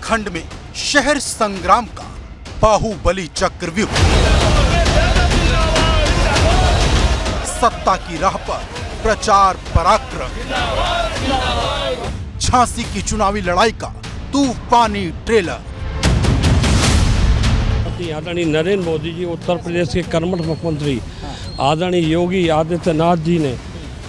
बुंदेलखंड में शहर संग्राम का बाहुबली चक्रव्यूह। सत्ता की राह पर प्रचार पराक्रम। झांसी की चुनावी लड़ाई का तूफानी ट्रेलर। आदरणीय नरेंद्र मोदी जी, उत्तर प्रदेश के कर्मठ मुख्यमंत्री आदरणीय योगी आदित्यनाथ जी ने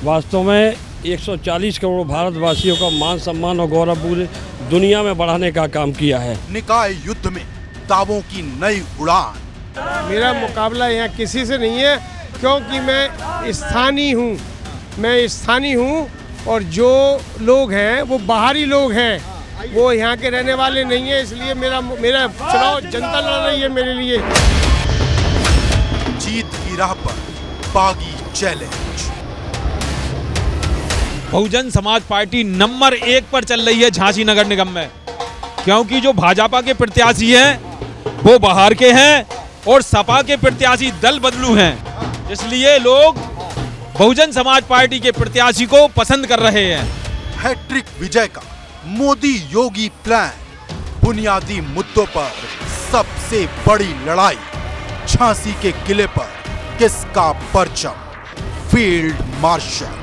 वास्तव में 140 करोड़ भारतवासियों का मान सम्मान और गौरव पूरे दुनिया में बढ़ाने का काम किया है। निकाय युद्ध में दावों की नई उड़ान। मेरा मुकाबला यहाँ किसी से नहीं है, क्योंकि मैं स्थानीय हूँ और जो लोग हैं वो बाहरी लोग हैं, वो यहाँ के रहने वाले नहीं है। इसलिए मेरा चुनाव जनता लड़ रही है मेरे लिए। जीत की राह पर बागी challenge. Bahujan Samaj party number 1 पर चल रही है झांसी नगर निगम में, क्योंकि जो भाजपा के प्रत्याशी हैं वो बाहर के हैं और सपा के प्रत्याशी दल बदलू हैं, इसलिए लोग बहुजन समाज पार्टी के प्रत्याशी को पसंद कर रहे हैं। हैट्रिक विजय का मोदी योगी प्लान। बुनियादी मुद्दों पर सबसे बड़ी लड़ाई। झांसी के किले पर किसका परचम? Field marshal.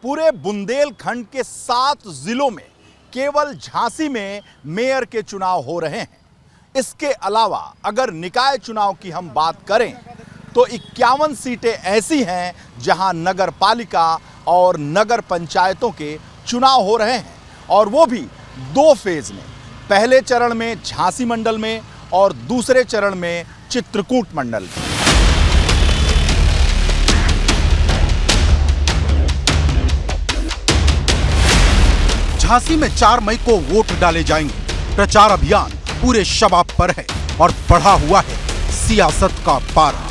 पूरे बुंदेलखंड के 7 जिलों में केवल झांसी में मेयर के चुनाव हो रहे हैं। इसके अलावा अगर निकाय चुनाव की हम बात करें तो 51 सीटें ऐसी हैं जहां नगर पालिका और नगर पंचायतों के चुनाव हो रहे हैं, और वो भी 2 फेज में। पहले चरण में झांसी मंडल में और दूसरे चरण में चित्रकूट मंडल में। झांसी में 4 मई को वोट डाले जाएंगे। प्रचार अभियान पूरे शबाब पर है और बढ़ा हुआ है सियासत का पारा।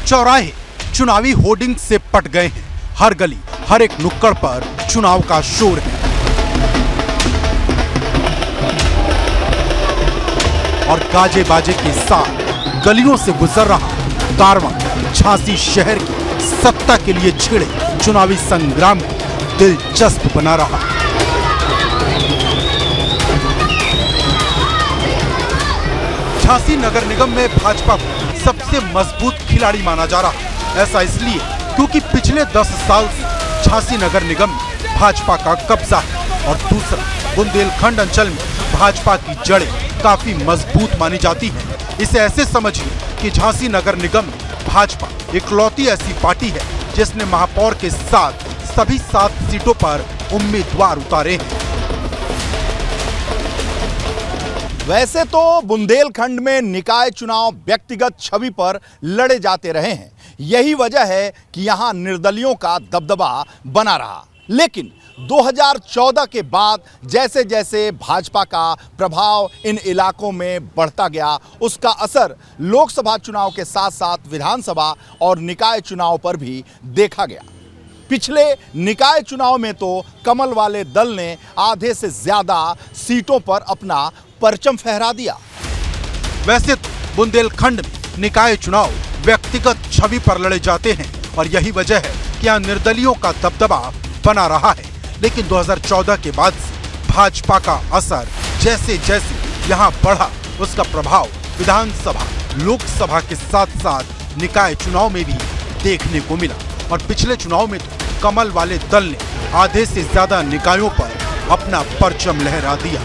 चौराहे चुनावी होर्डिंग से पट गए हैं। हर गली, हर एक नुक्कड़ पर चुनाव का शोर है। और गाजे बाजे के साथ गलियों से गुजर रहा कारवां झांसी शहर की सत्ता के लिए छिड़े चुनावी संग्राम को दिलचस्प बना रहा। झांसी नगर निगम में भाजपा को सबसे मजबूत खिलाड़ी माना जा रहा। ऐसा इसलिए क्योंकि पिछले 10 साल से झांसी नगर निगम में भाजपा का कब्जा है, और दूसरा बुंदेलखंड अंचल में भाजपा की जड़ें काफी मजबूत मानी जाती है। इसे ऐसे समझिए कि झांसी नगर निगम में भाजपा इकलौती ऐसी पार्टी है जिसने महापौर के साथ सभी 7 सीटों पर उम्मीदवार उतारे हैं। वैसे तो बुंदेलखंड में निकाय चुनाव व्यक्तिगत छवि पर लड़े जाते रहे हैं। यही वजह है कि यहां निर्दलियों का दबदबा बना रहा। लेकिन 2014 के बाद जैसे जैसे भाजपा का प्रभाव इन इलाकों में बढ़ता गया, उसका असर लोकसभा चुनाव के साथ साथ विधानसभा और निकाय चुनाव पर भी देखा गया। पिछले निकाय चुनाव में तो कमल वाले दल ने आधे से ज्यादा सीटों पर अपना परचम फहरा दिया। वैसे तो बुंदेलखंड में निकाय चुनाव व्यक्तिगत छवि पर लड़े जाते हैं, और यही वजह है कि यहाँ निर्दलियों का दबदबा बना रहा है। लेकिन 2014 के बाद से भाजपा का असर जैसे जैसे यहाँ बढ़ा, उसका प्रभाव विधानसभा, लोकसभा के साथ साथ निकाय चुनाव में भी देखने को मिला। और पिछले चुनाव में तो कमल वाले दल ने आधे से ज्यादा निकायों पर अपना परचम लहरा दिया।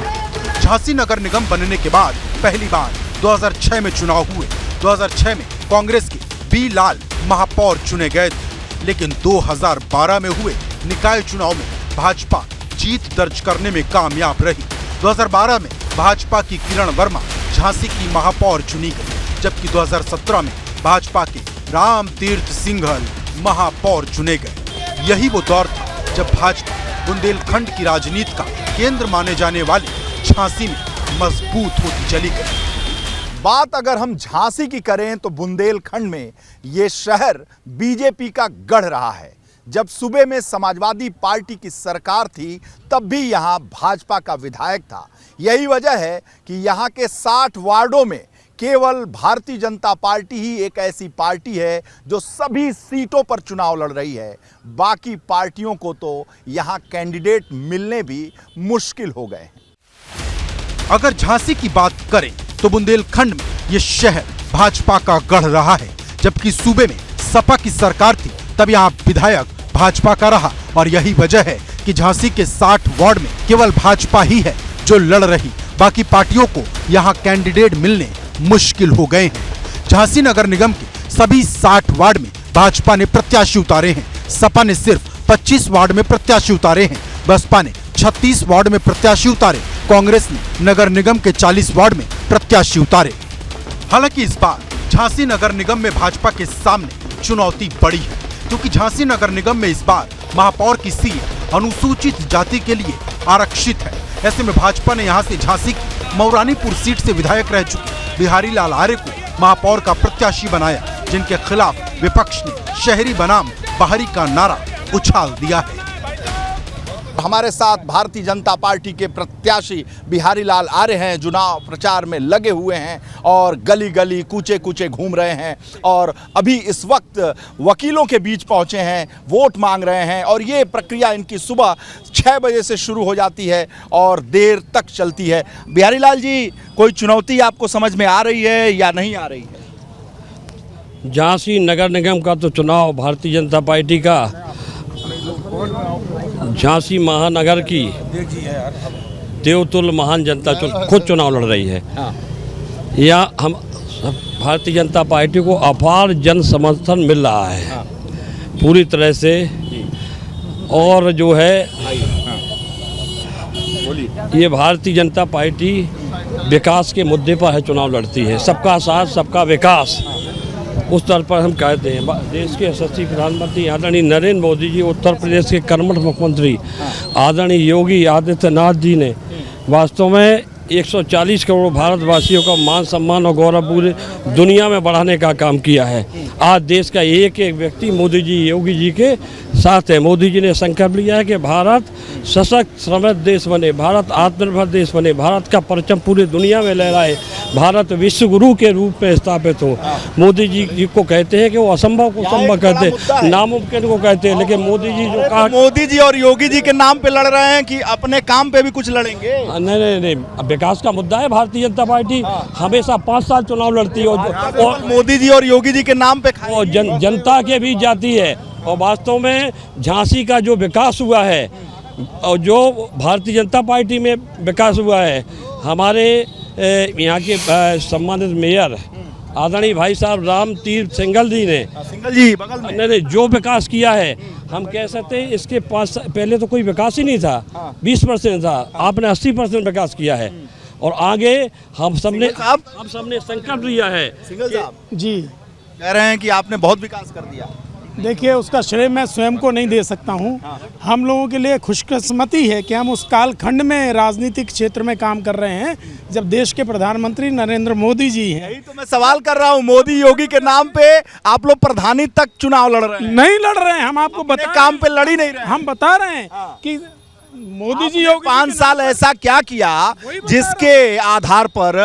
झांसी नगर निगम बनने के बाद पहली बार 2006 में चुनाव हुए। 2006 में कांग्रेस के बी लाल महापौर चुने गए थे, लेकिन 2012 में हुए निकाय चुनाव में भाजपा जीत दर्ज करने में कामयाब रही। 2012 में भाजपा की किरण वर्मा झांसी की महापौर चुनी गई, जबकि 2017 में भाजपा के राम तीर्थ सिंघल महापौर चुने गए। यही वो दौर था जब भाजपा बुंदेलखंड की राजनीति का केंद्र माने जाने वाली झांसी में मजबूत होती चली गई। बात अगर हम झांसी की करें तो बुंदेलखंड में ये शहर बीजेपी का गढ़ रहा है। जब सूबे में समाजवादी पार्टी की सरकार थी तब भी यहाँ भाजपा का विधायक था। यही वजह है कि यहाँ के 60 वार्डों में केवल भारतीय जनता पार्टी ही एक ऐसी पार्टी है जो सभी सीटों पर चुनाव लड़ रही है। बाकी पार्टियों को तो यहां कैंडिडेट मिलने भी मुश्किल हो गए हैं। अगर झांसी की बात करें तो बुंदेलखंड में ये शहर भाजपा का गढ़ रहा है, जबकि सूबे में सपा की सरकार थी तब यहाँ विधायक भाजपा का रहा और यही वजह है कि झांसी के 60 वार्ड में केवल भाजपा ही है जो लड़ रही, बाकी पार्टियों को यहाँ कैंडिडेट मिलने मुश्किल हो गए हैं। झांसी नगर निगम के सभी 60 वार्ड में भाजपा ने प्रत्याशी उतारे हैं, सपा ने सिर्फ 25 वार्ड में प्रत्याशी उतारे हैं, बसपा ने 36 वार्ड में प्रत्याशी उतारे, कांग्रेस ने नगर निगम के 40 वार्ड में प्रत्याशी उतारे। हालांकि इस बार झांसी नगर निगम में भाजपा के सामने चुनौती बड़ी है, क्योंकि झांसी नगर निगम में इस बार महापौर की सीट अनुसूचित जाति के लिए आरक्षित है। ऐसे में भाजपा ने यहां से झांसी की मौरानीपुर सीट से विधायक रह चुके बिहारी लाल आर्य को महापौर का प्रत्याशी बनाया, जिनके खिलाफ विपक्ष ने शहरी बनाम बाहरी का नारा उछाल दिया है। हमारे साथ भारतीय जनता पार्टी के प्रत्याशी बिहारी लाल आर्य हैं, चुनाव प्रचार में लगे हुए हैं और गली गली कूचे कूचे घूम रहे हैं और अभी इस वक्त वकीलों के बीच पहुंचे हैं, वोट मांग रहे हैं और ये प्रक्रिया इनकी सुबह 6 बजे से शुरू हो जाती है और देर तक चलती है। बिहारी लाल जी, कोई चुनौती आपको समझ में आ रही है या नहीं आ रही है? झांसी नगर निगम का तो चुनाव भारतीय जनता पार्टी का झांसी महानगर की देवतुल्य महान जनता खुद चुनाव लड़ रही है। या हम भारतीय जनता पार्टी को अपार जन समर्थन मिल रहा है पूरी तरह से, और जो है ये भारतीय जनता पार्टी विकास के मुद्दे पर है चुनाव लड़ती है, सबका साथ सबका विकास, उस स्तर पर हम कहते हैं। देश के यशस्वी प्रधानमंत्री आदरणीय नरेंद्र मोदी जी, उत्तर प्रदेश के कर्मठ मुख्यमंत्री आदरणीय योगी आदित्यनाथ जी ने वास्तव में 140 करोड़ भारतवासियों का मान सम्मान और गौरव पूरे दुनिया में बढ़ाने का काम किया है। आज देश का एक एक व्यक्ति मोदी जी योगी जी के साथ है। मोदी जी ने संकल्प लिया है कि भारत सशक्त समृद्ध देश बने, भारत आत्मनिर्भर देश बने, भारत का परचम पूरी दुनिया में लहराए, भारत विश्व गुरु के रूप में स्थापित हो। मोदी जी को कहते हैं कि वो असंभव को संभव कहते हैं, नामुमकिन को कहते हैं, लेकिन मोदी जी जो कहा, मोदी जी और योगी जी के नाम पे लड़ रहे हैं कि अपने काम पे भी कुछ लड़ेंगे? नहीं, विकास का मुद्दा है। भारतीय जनता पार्टी हमेशा 5 साल चुनाव लड़ती है और मोदी जी और योगी जी के नाम पे जनता के बीच जाती है। और वास्तव में झांसी का जो विकास हुआ है और जो भारतीय जनता पार्टी में विकास हुआ है, हमारे यहाँ के सम्मानित मेयर आदरणीय भाई साहब राम तीर्थ सिंघल जी ने बगल में ने जो विकास किया है, हम कह सकते हैं इसके 5 पहले तो कोई विकास ही नहीं था, 20% था, आपने 80% विकास किया है। और आगे हम सबने संकल्प लिया है। सिंघल साहब जी कह रहे हैं कि आपने बहुत विकास कर दिया। देखिए, उसका श्रेय मैं स्वयं को नहीं दे सकता हूँ। हम लोगों के लिए खुशकिस्मती है कि हम उस कालखंड में राजनीतिक क्षेत्र में काम कर रहे हैं जब देश के प्रधानमंत्री नरेंद्र मोदी जी हैं। यही तो मैं सवाल कर रहा हूँ, मोदी योगी के नाम पे आप लोग प्रधानी तक चुनाव लड़ रहे हैं। नहीं लड़ रहे हैं, हम आपको बता काम पे लड़ ही नहीं रहे। हम बता रहे हैं कि मोदी जी योगी 5 साल ऐसा क्या किया जिसके आधार पर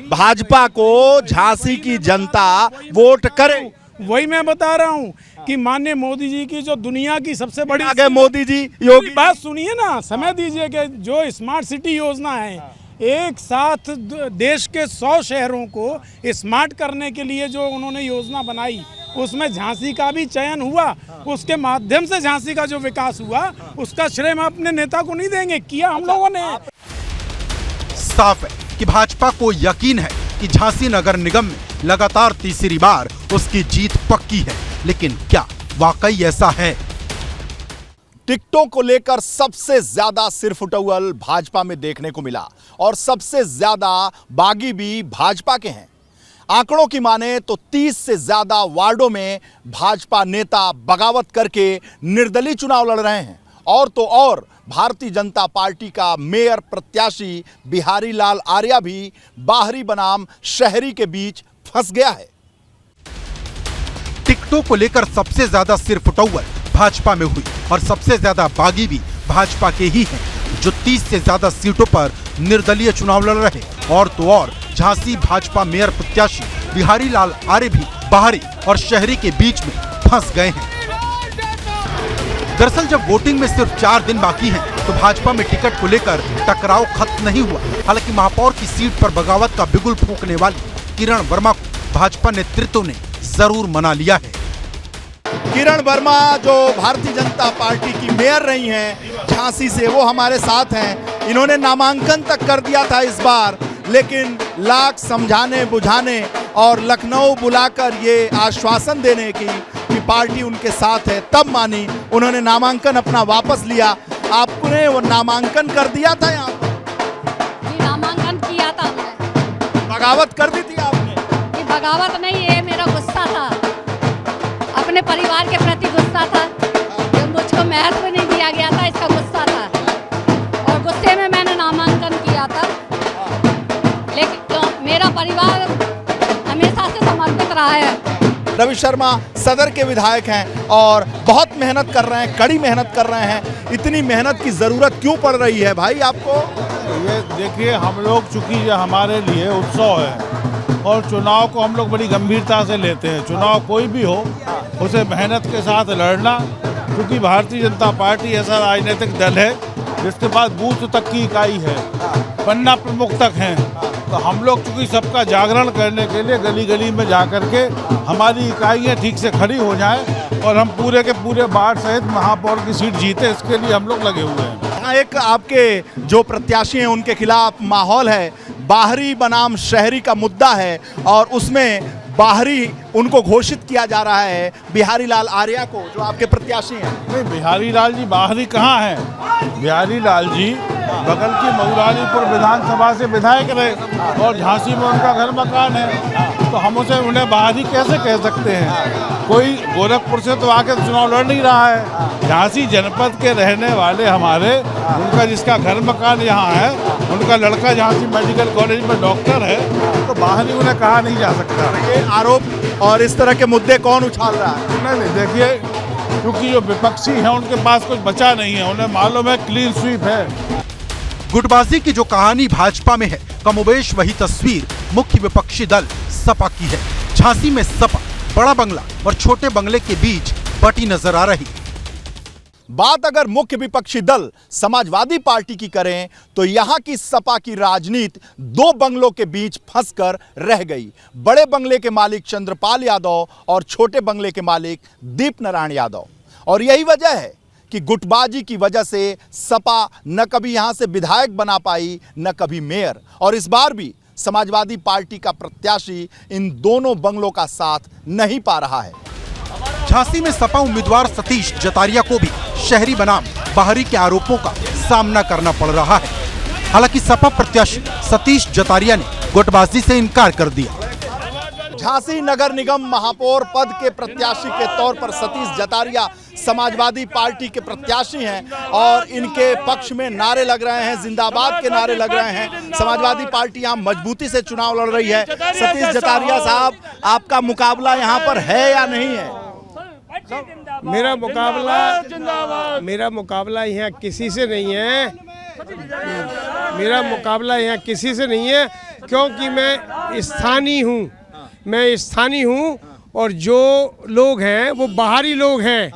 भाजपा को झांसी की जनता वोट करे? वही मैं बता रहा हूँ कि माननीय मोदी जी की जो दुनिया की सबसे बड़ी आगे मोदी जी योगी बात सुनिए ना, समय दीजिए कि जो स्मार्ट सिटी योजना है, एक साथ देश के 100 शहरों को स्मार्ट करने के लिए जो उन्होंने योजना बनाई, उसमें झांसी का भी चयन हुआ। उसके माध्यम से झांसी का जो विकास हुआ, उसका श्रेय हम अपने नेता को नहीं देंगे, किया हम लोगों ने। साफ है कि भाजपा को यकीन है कि झांसी नगर निगम में लगातार तीसरी बार उसकी जीत पक्की है, लेकिन क्या वाकई ऐसा है? टिकटों को लेकर सबसे ज्यादा सिरफुटौल भाजपा में देखने को मिला और सबसे ज्यादा बागी भी भाजपा के हैं। आंकड़ों की माने तो 30 से ज्यादा वार्डों में भाजपा नेता बगावत करके निर्दलीय चुनाव लड़ रहे हैं। और तो और भारतीय जनता पार्टी का मेयर प्रत्याशी बिहारी लाल आर्य भी बाहरी बनाम शहरी के बीच फंस गया है। टिकटों को लेकर सबसे ज्यादा सिरफुटौल भाजपा में हुई और सबसे ज्यादा बागी भी भाजपा के ही हैं, जो 30 से ज्यादा सीटों पर निर्दलीय चुनाव लड़ रहे। और तो और झांसी भाजपा मेयर प्रत्याशी बिहारी लाल आर्य भी बाहरी और शहरी के बीच में फंस गए हैं। दरअसल जब वोटिंग में सिर्फ 4 दिन बाकी हैं, तो भाजपा में टिकट को लेकर टकराव खत्म नहीं हुआ। हालांकि महापौर की सीट पर बगावत का बिगुल फूंकने वाली किरण वर्मा को भाजपा नेतृत्व ने जरूर मना लिया है। किरण वर्मा जो भारतीय जनता पार्टी की मेयर रही हैं झांसी से, वो हमारे साथ हैं। इन्होंने नामांकन तक कर दिया था इस बार, लेकिन लाख समझाने बुझाने और लखनऊ बुलाकर ये आश्वासन देने की कि पार्टी उनके साथ है, तब मानी। उन्होंने नामांकन अपना वापस लिया। आपने वो नामांकन कर दिया था यहाँ पर? जी नामांकन किया था हमने। बगावत कर दी थी आपने? ये बगावत नहीं, ये मेरा गुस्सा था, अपने परिवार के प्रति गुस्सा था, जो मुझको महत्व नहीं दिया गया था, इसका गुस्सा था और गुस्से में मैंने नामांकन किया था। लेकिन तो मेरा परिवार हमेशा से समर्पित रहा है। रवि शर्मा सदर के विधायक हैं और बहुत मेहनत कर रहे हैं, कड़ी मेहनत कर रहे हैं। इतनी मेहनत की जरूरत क्यों पड़ रही है भाई आपको? ये देखिए, हम लोग चूंकि ये हमारे लिए उत्सव है और चुनाव को हम लोग बड़ी गंभीरता से लेते हैं। चुनाव कोई भी हो, उसे मेहनत के साथ लड़ना, क्योंकि भारतीय जनता पार्टी ऐसा राजनीतिक दल है जिसके पास बूथ तक की इकाई है, पन्ना प्रमुख तक हैं। तो हम लोग चूंकि सबका जागरण करने के लिए गली गली में जा कर के हमारी इकाइयाँ ठीक से खड़ी हो जाएं और हम पूरे के पूरे वार्ड सहित महापौर की सीट जीते, इसके लिए हम लोग लगे हुए हैं। हाँ, एक आपके जो प्रत्याशी हैं उनके खिलाफ माहौल है, बाहरी बनाम शहरी का मुद्दा है और उसमें बाहरी उनको घोषित किया जा रहा है, बिहारी लाल आर्य को, जो आपके प्रत्याशी हैं। नहीं, बिहारी लाल जी बाहरी कहाँ हैं? बिहारी लाल जी बगल की मऊरानीपुर विधानसभा से विधायक रहे और झांसी में उनका घर मकान है, तो हम उन्हें बाहरी कैसे कह सकते हैं? कोई गोरखपुर से तो आके चुनाव लड़ नहीं रहा है। झांसी जनपद के रहने वाले हमारे, उनका जिसका घर मकान यहाँ है, उनका लड़का झांसी मेडिकल कॉलेज में डॉक्टर है, तो बाहरी उन्हें कहा नहीं जा सकता। ये आरोप और इस तरह के मुद्दे कौन उछाल रहा है? नहीं, देखिए, क्योंकि जो विपक्षी हैं उनके पास कुछ बचा नहीं है, उन्हें मालूम है क्लीन स्वीप है। गुटबाजी की जो कहानी भाजपा में है, कमोबेश वही तस्वीर मुख्य विपक्षी दल सपा की है। झांसी में सपा बड़ा बंगला और छोटे बंगले के बीच बटी नजर आ रही। बात अगर मुख्य विपक्षी दल समाजवादी पार्टी की करें तो यहां की सपा की राजनीति 2 बंगलों के बीच फंसकर रह गई। बड़े बंगले के मालिक चंद्रपाल यादव और छोटे बंगले के मालिक दीप नारायण यादव। और यही वजह है कि गुटबाजी की वजह से सपा न कभी यहां से विधायक बना पाई, न कभी मेयर, और इस बार भी समाजवादी पार्टी का प्रत्याशी इन दोनों बंगलों का साथ नहीं पा रहा है। झांसी में सपा उम्मीदवार सतीश जतारिया को भी शहरी बनाम बाहरी के आरोपों का सामना करना पड़ रहा है। हालांकि सपा प्रत्याशी सतीश जतारिया ने गुटबाजी से इनकार कर दिया। झांसी नगर निगम महापौर पद के प्रत्याशी के तौर पर सतीश जतारिया समाजवादी पार्टी के प्रत्याशी हैं और इनके पक्ष में नारे लग रहे हैं, जिंदाबाद के नारे लग रहे हैं। समाजवादी पार्टी यहाँ मजबूती से चुनाव लड़ रही है। सतीश जतारिया साहब, आपका मुकाबला यहाँ पर है या नहीं है? मेरा मुकाबला यहाँ किसी से नहीं है। मेरा मुकाबला यहाँ किसी से नहीं है, क्योंकि मैं स्थानीय हूँ और जो लोग हैं वो बाहरी लोग हैं,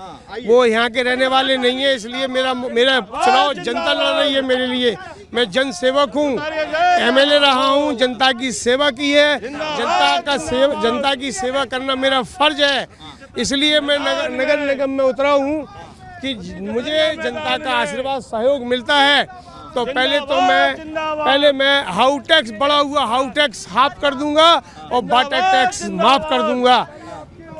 वो यहाँ के रहने वाले नहीं है। इसलिए मेरा चुनाव जनता लड़ रही है मेरे लिए। मैं जन सेवक हूँ, एमएलए रहा हूँ, जनता की सेवा की है। जनता की सेवा करना मेरा फर्ज है। इसलिए मैं नगर निगम में उतरा हूँ कि मुझे जनता का आशीर्वाद सहयोग मिलता है। तो पहले मैं हाउस टैक्स बढ़ा हुआ हाउस टैक्स हाफ कर दूंगा और वाटर टैक्स माफ कर दूंगा।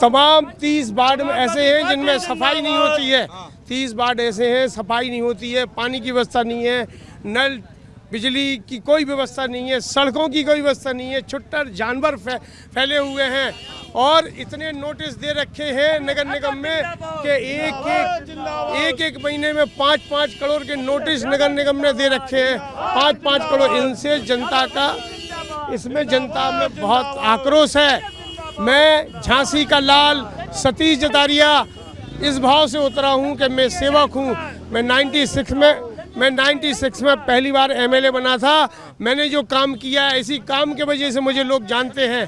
तमाम 30 वार्ड में ऐसे हैं जिनमें सफाई नहीं होती है। 30 वार्ड ऐसे हैं सफाई नहीं होती है, पानी की व्यवस्था नहीं है, नल बिजली की कोई व्यवस्था नहीं है, सड़कों की कोई व्यवस्था नहीं है, छुट्टर जानवर फैले हुए हैं। और इतने नोटिस दे रखे हैं नगर निगम में कि एक महीने में 5-5 करोड़ के नोटिस नगर निगम ने दे रखे हैं। 5-5 करोड़। इनसे इसमें जनता में बहुत आक्रोश है। मैं झांसी का लाल सतीश जतारिया इस भाव से उतरा हूं कि मैं सेवक हूं। मैं 96 में मैं 96 में पहली बार एमएलए बना था। मैंने जो काम किया है इसी काम के वजह से मुझे लोग जानते हैं।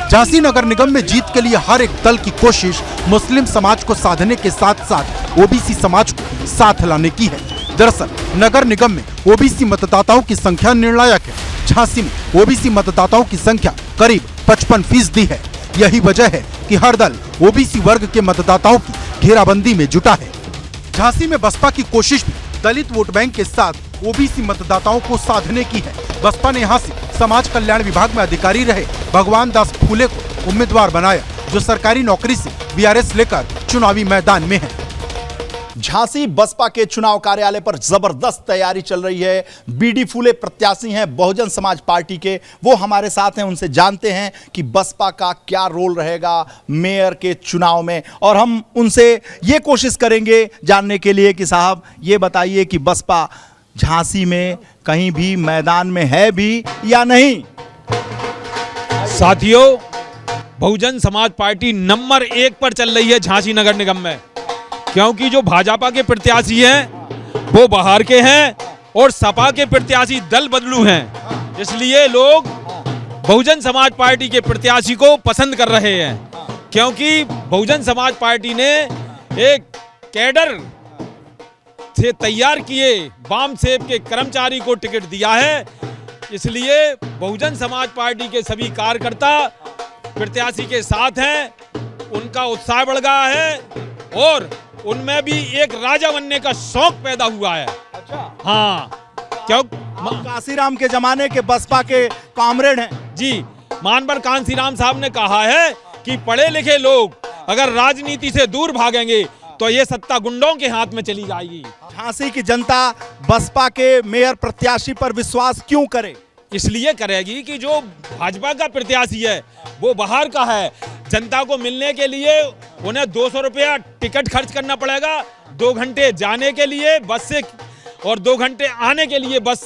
झांसी नगर निगम में जीत के लिए हर एक दल की कोशिश मुस्लिम समाज को साधने के साथ साथ ओबीसी समाज को साथ लाने की है। दरअसल नगर निगम में ओबीसी मतदाताओं की संख्या निर्णायक है। झांसी में ओबीसी मतदाताओं की संख्या करीब 55% है। यही वजह है कि हर दल ओबीसी वर्ग के मतदाताओं की घेराबंदी में जुटा है। झांसी में बसपा की कोशिश भी दलित वोट बैंक के साथ ओबीसी मतदाताओं को साधने की है। बसपा ने यहां से समाज कल्याण विभाग में अधिकारी रहे भगवान दास फूले को उम्मीदवार बनाया, जो सरकारी नौकरी से वीआरएस लेकर चुनावी मैदान में है। झांसी बसपा के चुनाव कार्यालय पर जबरदस्त तैयारी चल रही है। बीडी फूले प्रत्याशी हैं बहुजन समाज पार्टी के, वो हमारे साथ हैं। उनसे जानते हैं कि बसपा का क्या रोल रहेगा मेयर के चुनाव में, और हम उनसे ये कोशिश करेंगे जानने के लिए कि साहब ये बताइए कि बसपा झांसी में कहीं भी मैदान में है भी या नहीं। साथियों, बहुजन समाज पार्टी नंबर 1 पर चल रही है झांसी नगर निगम में, क्योंकि जो भाजपा के प्रत्याशी हैं वो बाहर के हैं और सपा के प्रत्याशी दल बदलू हैं। इसलिए लोग बहुजन समाज पार्टी के प्रत्याशी को पसंद कर रहे हैं, क्योंकि बहुजन समाज पार्टी ने एक कैडर से तैयार किए वाम सेब के कर्मचारी को टिकट दिया है। इसलिए बहुजन समाज पार्टी के सभी कार्यकर्ता प्रत्याशी के साथ हैं, उनका उत्साह बढ़ गया है और उनमें भी एक राजा बनने का शौक पैदा हुआ है। अच्छा, हाँ, क्यों कांसीराम के जमाने के बसपा के कामरेड हैं जी। मानवर कांसीराम साहब ने कहा है कि पढ़े लिखे लोग अगर राजनीति से दूर भागेंगे तो ये सत्ता गुंडों के हाथ में चली जाएगी। झांसी की जनता बसपा के मेयर प्रत्याशी पर विश्वास क्यों करे? इसलिए करेगी कि जो भाजपा का प्रत्याशी है वो बाहर का है। जनता को मिलने के लिए उन्हें 200 रुपया टिकट खर्च करना पड़ेगा, 2 घंटे जाने के लिए बस से और 2 घंटे आने के लिए बस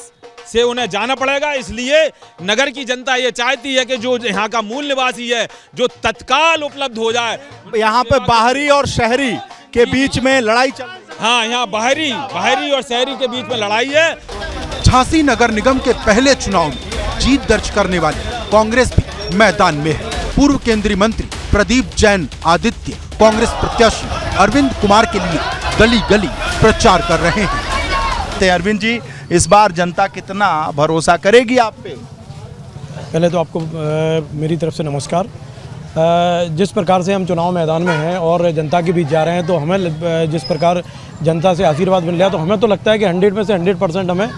से उन्हें जाना पड़ेगा। इसलिए नगर की जनता ये चाहती है कि जो यहाँ का मूल निवासी है जो तत्काल उपलब्ध हो जाए। यहाँ पे बाहरी और शहरी के बीच में लड़ाई चल रही है। हाँ, यहाँ बाहरी और शहरी के बीच में लड़ाई है। झांसी नगर निगम के पहले चुनाव में जीत दर्ज करने वाली कांग्रेस भी मैदान में है। पूर्व केंद्रीय मंत्री प्रदीप जैन आदित्य कांग्रेस प्रत्याशी अरविंद कुमार के लिए गली गली प्रचार कर रहे हैं। अरविंद जी, इस बार जनता कितना भरोसा करेगी आप पे? पहले तो आपको मेरी तरफ से नमस्कार। जिस प्रकार से हम चुनाव मैदान में हैं और जनता के बीच जा रहे हैं, तो हमें जिस प्रकार जनता से आशीर्वाद मिल रहा है, तो हमें तो लगता है कि 100 में से 100% हमें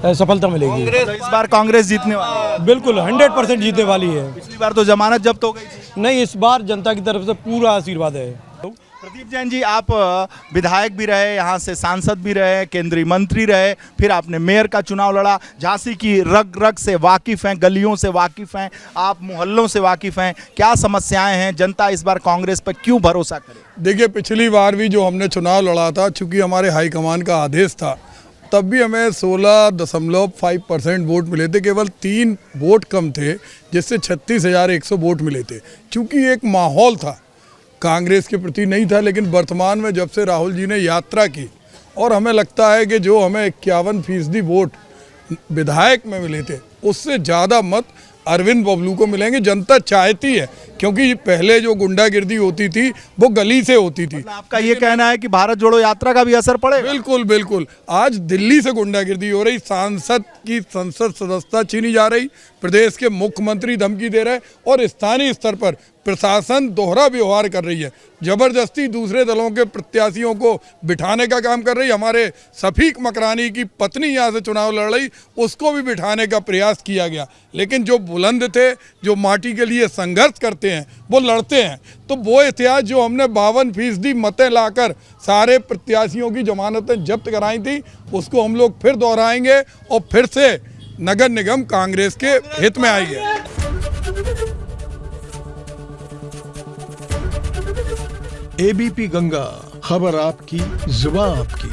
सफलता मिलेगी। इस बार कांग्रेस जीतने वाली है? बिल्कुल 100% जीतने वाली है। पिछली बार तो जमानत जब्त हो गई थी। नहीं, इस बार जनता की तरफ से पूरा आशीर्वाद है। प्रदीप जैन जी, आप विधायक भी रहे, यहाँ से सांसद भी रहे, केंद्रीय मंत्री रहे, फिर आपने मेयर का चुनाव लड़ा। झांसी की रग रग से वाकिफ हैं, गलियों से वाकिफ हैं, आप मोहल्लों से वाकिफ हैं। क्या समस्याएं हैं? जनता इस बार कांग्रेस पर क्यों भरोसा करे? देखिए, पिछली बार भी जो हमने चुनाव लड़ा था, चूंकि हमारे हाईकमान का आदेश था, तब भी हमें 16.5% वोट मिले थे। केवल 3 वोट कम थे, जिससे 36,100 वोट मिले थे। चूंकि एक माहौल था कांग्रेस के प्रति नहीं था, लेकिन वर्तमान में जब से राहुल जी ने यात्रा की और हमें लगता है कि जो हमें 51% वोट विधायक में मिले थे, उससे ज़्यादा मत अरविंद बबलू को मिलेंगे। जनता चाहती है, क्योंकि पहले जो गुंडागिर्दी होती थी वो गली से होती थी। आपका ये कहना है कि भारत जोड़ो यात्रा का भी असर पड़ेगा? बिल्कुल बिल्कुल। आज दिल्ली से गुंडागिर्दी हो रही, सांसद की संसद सदस्यता छीनी जा रही, प्रदेश के मुख्यमंत्री धमकी दे रहे और स्थानीय स्तर पर प्रशासन दोहरा व्यवहार कर रही है। जबरदस्ती दूसरे दलों के प्रत्याशियों को बिठाने का काम कर रही। हमारे शफीक मकरानी की पत्नी यहाँ से चुनाव लड़ रही, उसको भी बिठाने का प्रयास किया गया। लेकिन जो बुलंद थे, जो माटी के लिए संघर्ष करते हैं, वो लड़ते हैं। तो वो इतिहास जो हमने 52% मतें लाकर सारे प्रत्याशियों की जमानतें जब्त कराई थी, उसको हम लोग फिर दोहराएंगे और फिर से नगर निगम कांग्रेस के हित में आएगी। एबीपी गंगा, खबर आपकी, जुबान आपकी।